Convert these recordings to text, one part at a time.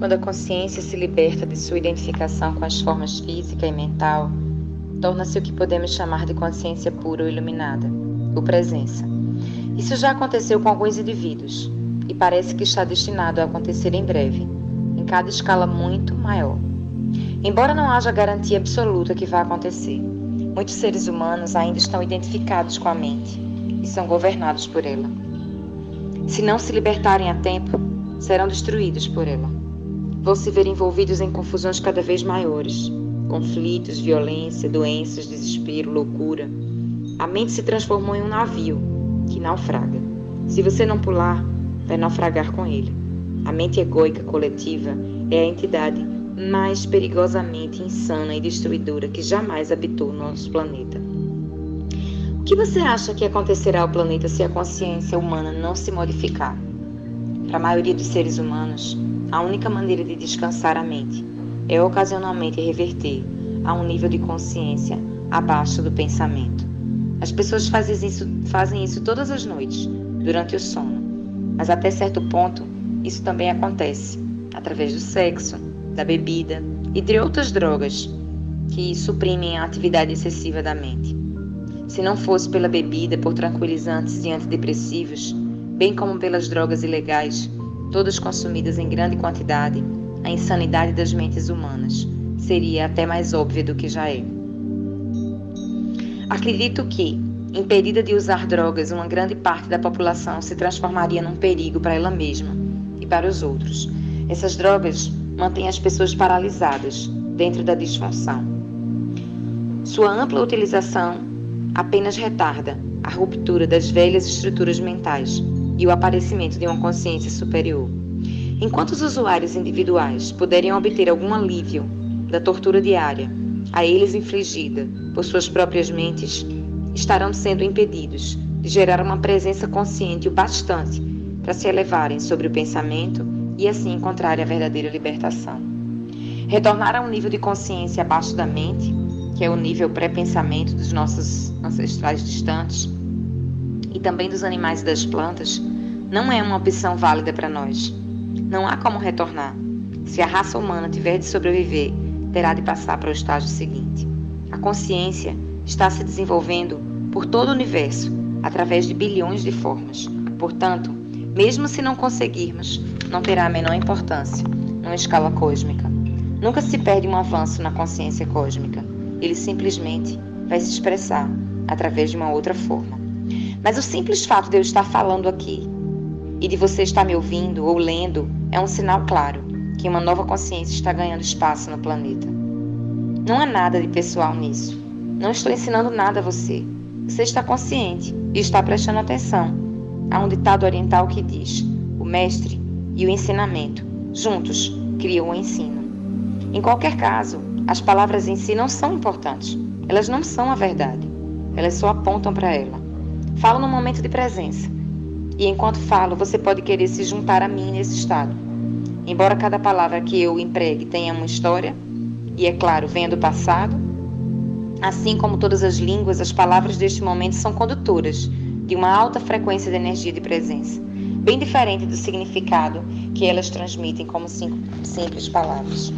Quando a consciência se liberta de sua identificação com as formas física e mental, torna-se o que podemos chamar de consciência pura ou iluminada, ou presença. Isso já aconteceu com alguns indivíduos e parece que está destinado a acontecer em breve, em cada escala muito maior. Embora não haja garantia absoluta que vá acontecer, muitos seres humanos ainda estão identificados com a mente e são governados por ela. Se não se libertarem a tempo, serão destruídos por ela. Vão se ver envolvidos em confusões cada vez maiores, conflitos, violência, doenças, desespero, loucura. A mente se transformou em um navio que naufraga. Se você não pular, vai naufragar com ele. A mente egóica coletiva é a entidade mais perigosamente insana e destruidora que jamais habitou nosso planeta. O que você acha que acontecerá ao planeta se a consciência humana não se modificar? Para a maioria dos seres humanos, a única maneira de descansar a mente é ocasionalmente reverter a um nível de consciência abaixo do pensamento. As pessoas fazem isso todas as noites, durante o sono. Mas até certo ponto, isso também acontece através do sexo, da bebida e de outras drogas que suprimem a atividade excessiva da mente. Se não fosse pela bebida, por tranquilizantes e antidepressivos, bem como pelas drogas ilegais, todas consumidas em grande quantidade, a insanidade das mentes humanas seria até mais óbvia do que já é. Acredito que, impedida de usar drogas, uma grande parte da população se transformaria num perigo para ela mesma e para os outros. Essas drogas mantêm as pessoas paralisadas dentro da disfunção. Sua ampla utilização apenas retarda a ruptura das velhas estruturas mentais e o aparecimento de uma consciência superior. Enquanto os usuários individuais puderem obter algum alívio da tortura diária a eles infligida por suas próprias mentes, estarão sendo impedidos de gerar uma presença consciente o bastante para se elevarem sobre o pensamento e assim encontrarem a verdadeira libertação. Retornar a um nível de consciência abaixo da mente, que é o nível pré-pensamento dos nossos ancestrais distantes e também dos animais e das plantas, não é uma opção válida para nós. Não há como retornar. Se a raça humana tiver de sobreviver, terá de passar para o estágio seguinte. A consciência está se desenvolvendo por todo o universo, através de bilhões de formas. Portanto, mesmo se não conseguirmos, não terá a menor importância numa escala cósmica. Nunca se perde um avanço na consciência cósmica. Ele simplesmente vai se expressar através de uma outra forma. Mas o simples fato de eu estar falando aqui e de você estar me ouvindo ou lendo é um sinal claro que uma nova consciência está ganhando espaço no planeta. Não há nada de pessoal nisso. Não estou ensinando nada a você. Você está consciente e está prestando atenção. Há um ditado oriental que diz: o mestre e o ensinamento juntos criam o ensino. Em qualquer caso, as palavras em si não são importantes. Elas não são a verdade. Elas só apontam para ela. Falo no momento de presença. E enquanto falo, você pode querer se juntar a mim nesse estado. Embora cada palavra que eu empregue tenha uma história, e é claro, venha do passado, assim como todas as línguas, as palavras deste momento são condutoras de uma alta frequência de energia de presença, bem diferente do significado que elas transmitem como simples palavras.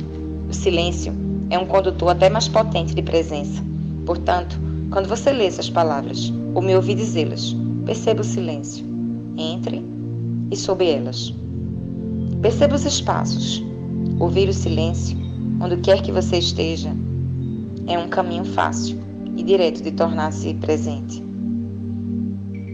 O silêncio é um condutor até mais potente de presença. Portanto, quando você lê essas palavras, ou me ouvir dizê-las, perceba o silêncio. Entre e sob elas. Perceba os espaços. Ouvir o silêncio, onde quer que você esteja, é um caminho fácil e direto de tornar-se presente.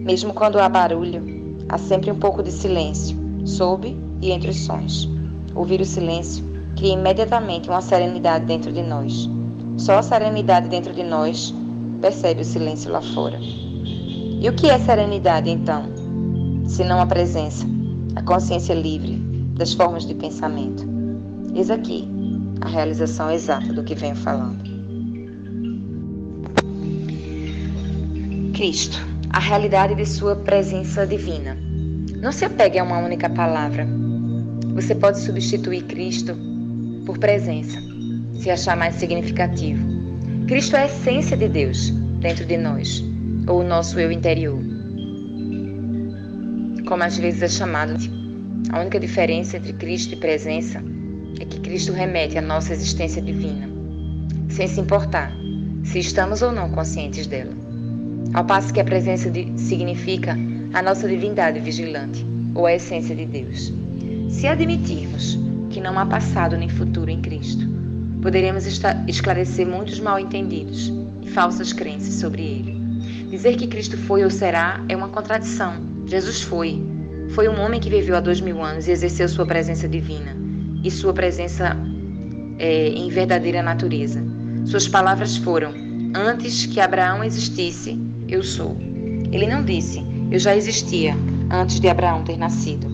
Mesmo quando há barulho, há sempre um pouco de silêncio, sob e entre os sons. Ouvir o silêncio cria imediatamente uma serenidade dentro de nós. Só a serenidade dentro de nós percebe o silêncio lá fora. E o que é serenidade, então? Se não a presença, a consciência livre das formas de pensamento. Eis aqui a realização exata do que venho falando. Cristo, a realidade de sua presença divina. Não se apegue a uma única palavra. Você pode substituir Cristo por presença, se achar mais significativo. Cristo é a essência de Deus dentro de nós, ou o nosso eu interior, como às vezes é chamado. A única diferença entre Cristo e presença é que Cristo remete à nossa existência divina, sem se importar se estamos ou não conscientes dela. Ao passo que a presença significa a nossa divindade vigilante, ou a essência de Deus. Se admitirmos que não há passado nem futuro em Cristo, poderemos esclarecer muitos mal-entendidos e falsas crenças sobre Ele. Dizer que Cristo foi ou será é uma contradição. Jesus foi. Foi um homem que viveu há 2000 anos e exerceu sua presença divina e sua presença em verdadeira natureza. Suas palavras foram: antes que Abraão existisse, eu sou. Ele não disse: eu já existia antes de Abraão ter nascido.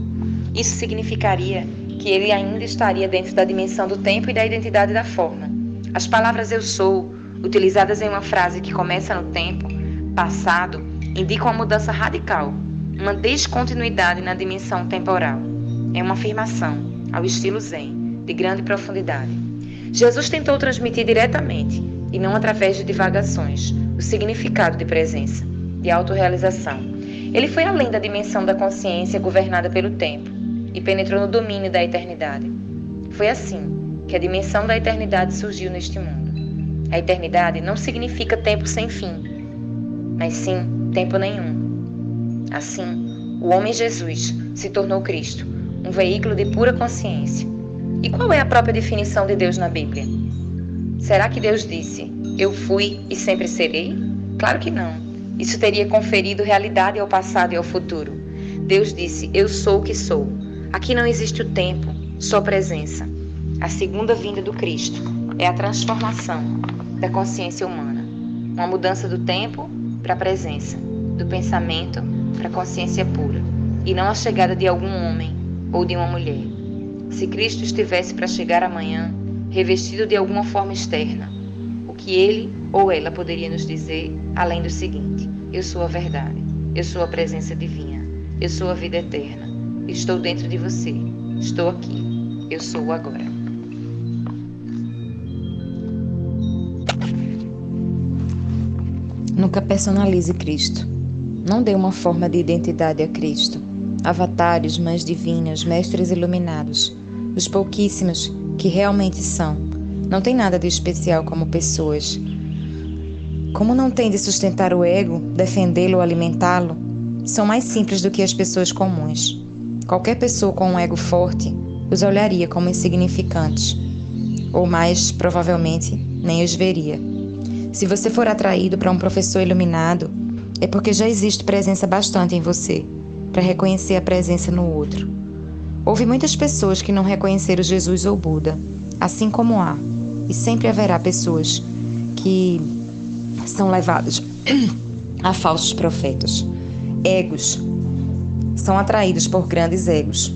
Isso significaria que ele ainda estaria dentro da dimensão do tempo e da identidade da forma. As palavras eu sou, utilizadas em uma frase que começa no tempo passado, indicam uma mudança radical, uma descontinuidade na dimensão temporal. É uma afirmação, ao estilo Zen, de grande profundidade. Jesus tentou transmitir diretamente, e não através de divagações, o significado de presença, de autorrealização. Ele foi além da dimensão da consciência governada pelo tempo e penetrou no domínio da eternidade. Foi assim que a dimensão da eternidade surgiu neste mundo. A eternidade não significa tempo sem fim, mas sim tempo nenhum. Assim, o homem Jesus se tornou Cristo, um veículo de pura consciência. E qual é a própria definição de Deus na Bíblia? Será que Deus disse: eu fui e sempre serei? Claro que não. Isso teria conferido realidade ao passado e ao futuro. Deus disse: eu sou o que sou. Aqui não existe o tempo, só presença. A segunda vinda do Cristo é a transformação da consciência humana. Uma mudança do tempo para a presença, do pensamento para a consciência pura. E não a chegada de algum homem ou de uma mulher. Se Cristo estivesse para chegar amanhã, revestido de alguma forma externa, o que ele ou ela poderia nos dizer, além do seguinte: eu sou a verdade, eu sou a presença divina, eu sou a vida eterna, estou dentro de você, estou aqui, eu sou o agora. Nunca personalize Cristo. Não dê uma forma de identidade a Cristo. Avatares, mães divinas, mestres iluminados, os pouquíssimos que realmente são, não tem nada de especial como pessoas. Como não tem de sustentar o ego, defendê-lo ou alimentá-lo, são mais simples do que as pessoas comuns. Qualquer pessoa com um ego forte os olharia como insignificantes, ou mais provavelmente nem os veria. Se você for atraído para um professor iluminado, é porque já existe presença bastante em você para reconhecer a presença no outro. Houve muitas pessoas que não reconheceram Jesus ou Buda, assim como há, e sempre haverá pessoas que são levadas a falsos profetas. Egos são atraídos por grandes egos.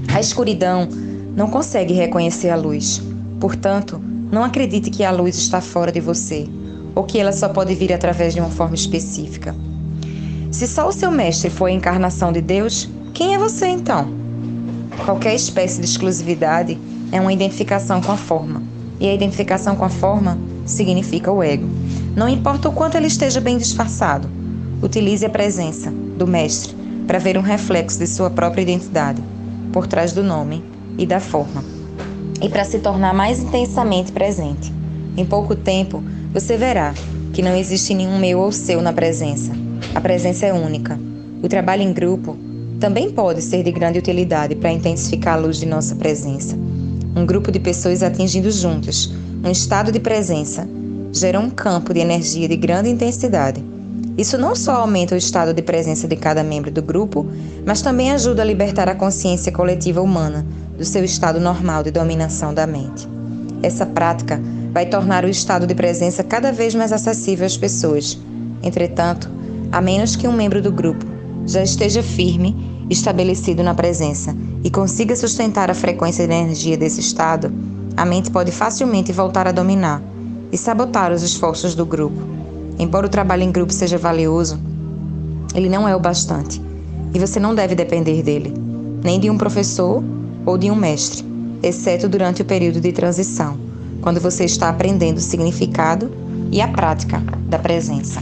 A escuridão não consegue reconhecer a luz. Portanto, não acredite que a luz está fora de você, ou que ela só pode vir através de uma forma específica. Se só o seu mestre foi a encarnação de Deus, quem é você então? Qualquer espécie de exclusividade é uma identificação com a forma, e a identificação com a forma significa o ego. Não importa o quanto ele esteja bem disfarçado, utilize a presença do mestre para ver um reflexo de sua própria identidade, por trás do nome e da forma, e para se tornar mais intensamente presente. Em pouco tempo, você verá que não existe nenhum meu ou seu na presença. A presença é única. O trabalho em grupo também pode ser de grande utilidade para intensificar a luz de nossa presença. Um grupo de pessoas atingindo juntas um estado de presença gera um campo de energia de grande intensidade. Isso não só aumenta o estado de presença de cada membro do grupo, mas também ajuda a libertar a consciência coletiva humana do seu estado normal de dominação da mente. Essa prática vai tornar o estado de presença cada vez mais acessível às pessoas. Entretanto, a menos que um membro do grupo já esteja firme, estabelecido na presença e consiga sustentar a frequência de energia desse estado, a mente pode facilmente voltar a dominar e sabotar os esforços do grupo. Embora o trabalho em grupo seja valioso, ele não é o bastante, e você não deve depender dele, nem de um professor ou de um mestre, exceto durante o período de transição, quando você está aprendendo o significado e a prática da presença.